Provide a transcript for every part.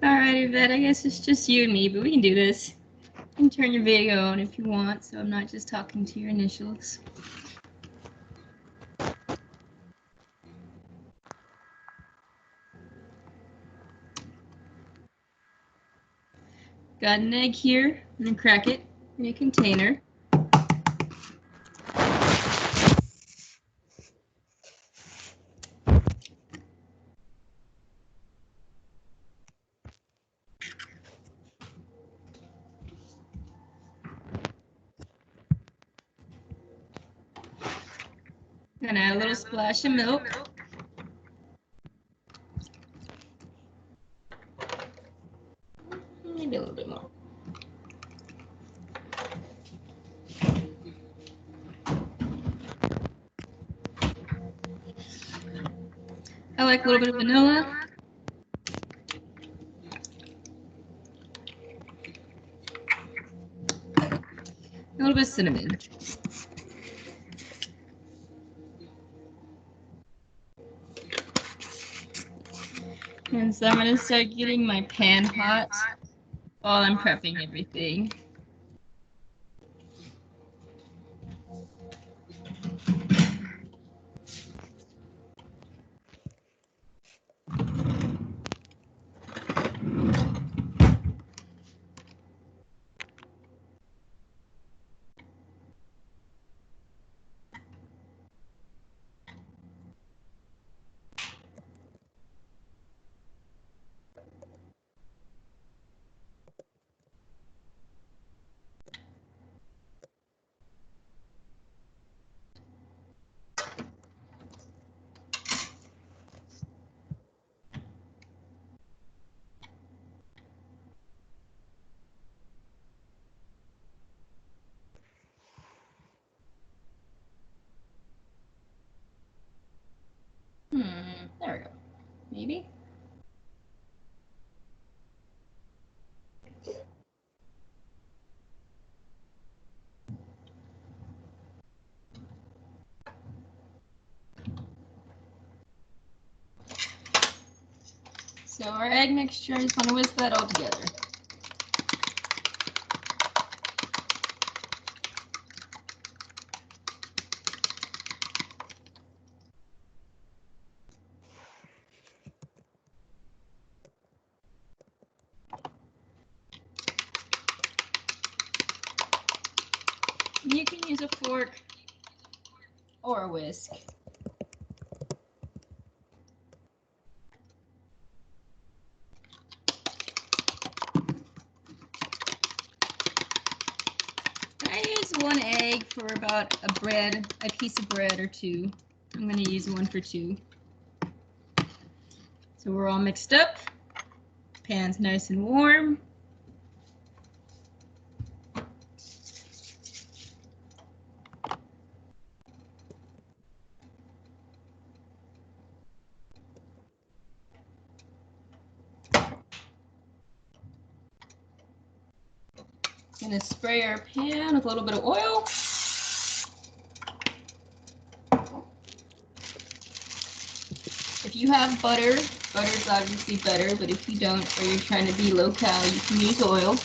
Alright, Yvette, I guess it's just you and me, but we can do this. You can turn your video on if you want, so I'm not just talking to your initials. Got an egg here. I'm gonna crack it in a container. Gonna add a little splash of milk. Maybe a little bit more. I like a little bit of vanilla. A little bit of cinnamon. And so I'm gonna start getting my pan hot while I'm prepping everything. There we go. Maybe. So our egg mixture, I just want to whisk that all together. You can use a fork or a whisk. I use one egg for about a piece of bread or two. I'm going to use one for two. So we're all mixed up. Pan's nice and warm. Gonna spray our pan with a little bit of oil. If you have butter, butter's obviously better, but if you don't, or you're trying to be low cal, you can use oil.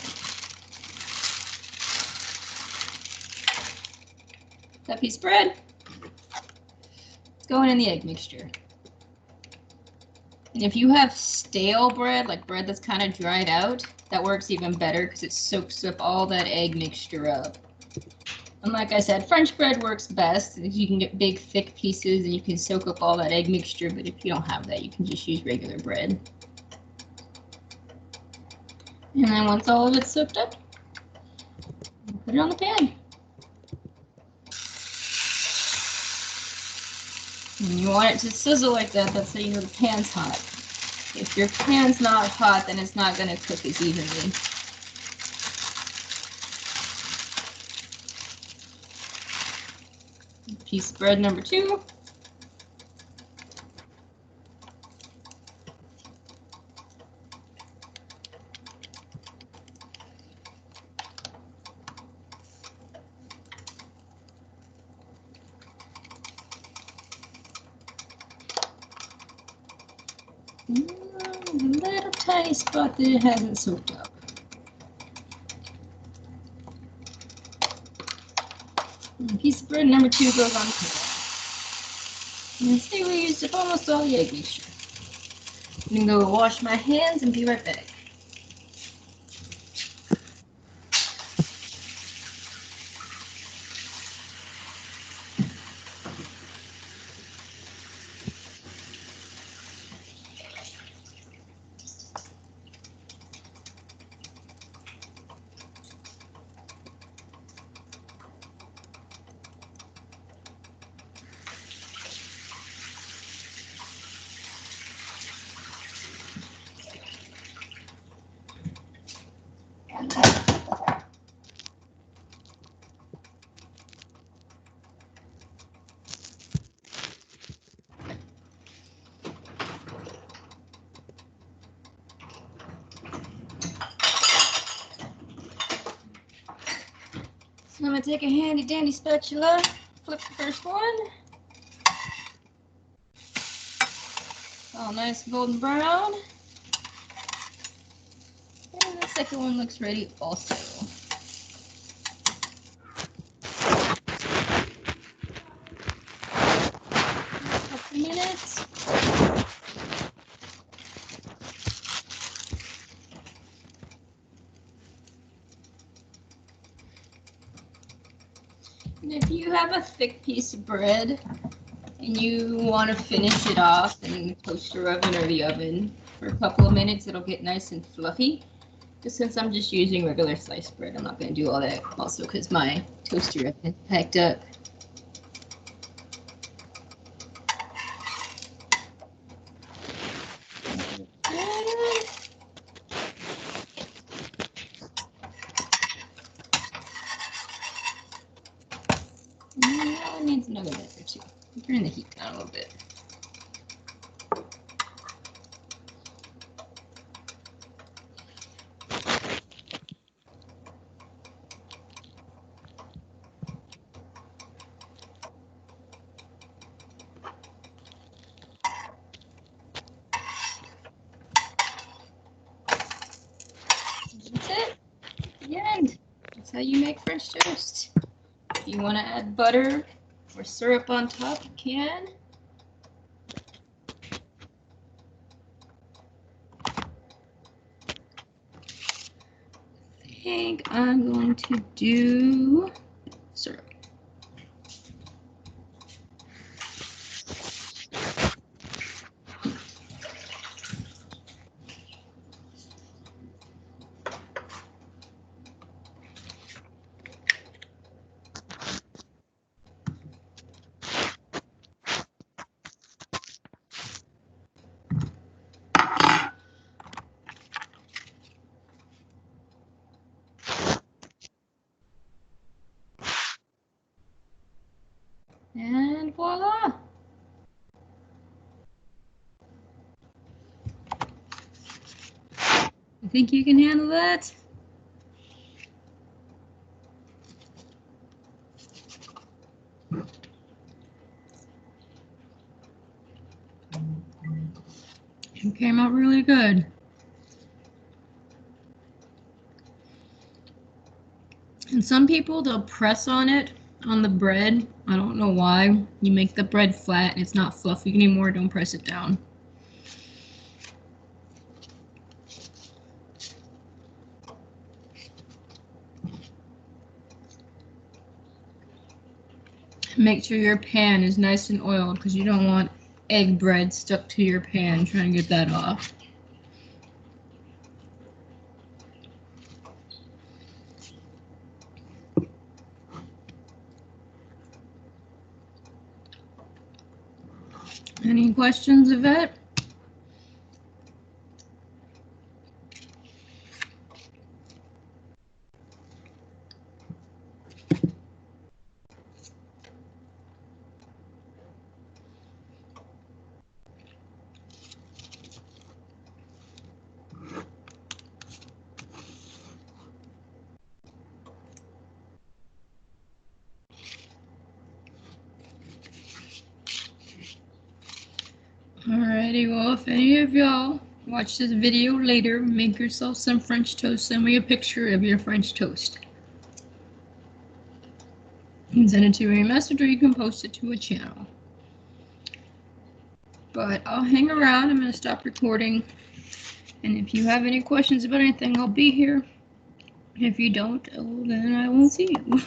That piece of bread, it's going in the egg mixture. And if you have stale bread, like bread that's kind of dried out, that works even better because it soaks up all that egg mixture up. And like I said, French bread works best. You can get big, thick pieces and you can soak up all that egg mixture, but if you don't have that, you can just use regular bread. And then once all of it's soaked up, put it on the pan. And you want it to sizzle like that, that's how you know the pan's hot. If your pan's not hot, then it's not going to cook as evenly. Piece of bread number 2. There's a little tiny spot that it hasn't soaked up. And piece of bread number 2 goes on top. And see, we used up almost all the egg mixture. I'm gonna go wash my hands and be right back. So I'm gonna take a handy dandy spatula, flip the first one. All nice golden brown. And the second one looks ready also. A couple minutes. And if you have a thick piece of bread and you want to finish it off in the toaster oven or the oven for a couple of minutes, it'll get nice and fluffy. But since I'm just using regular sliced bread, I'm not going to do all that also because my toaster oven is packed up. It needs another minute or two. Turn the heat down a little bit. That's it. The end. That's how you make French toast. If you want to add butter or syrup on top, you can. I think I'm going to do syrup. And voila! I think you can handle that. It came out really good. And some people, they'll press on it, on the bread. I don't know why. You make the bread flat and it's not fluffy anymore. Don't press it down. Make sure your pan is nice and oiled because you don't want egg bread stuck to your pan. Trying to get that off. Any questions, Yvette? Alrighty, well, if any of y'all Watch this video later, make yourself some French toast, send me a picture of your French toast. You can send it to a message or you can post it to a channel. But I'll hang around, I'm going to stop recording. And if you have any questions about anything, I'll be here. If you don't, oh, then I won't see you.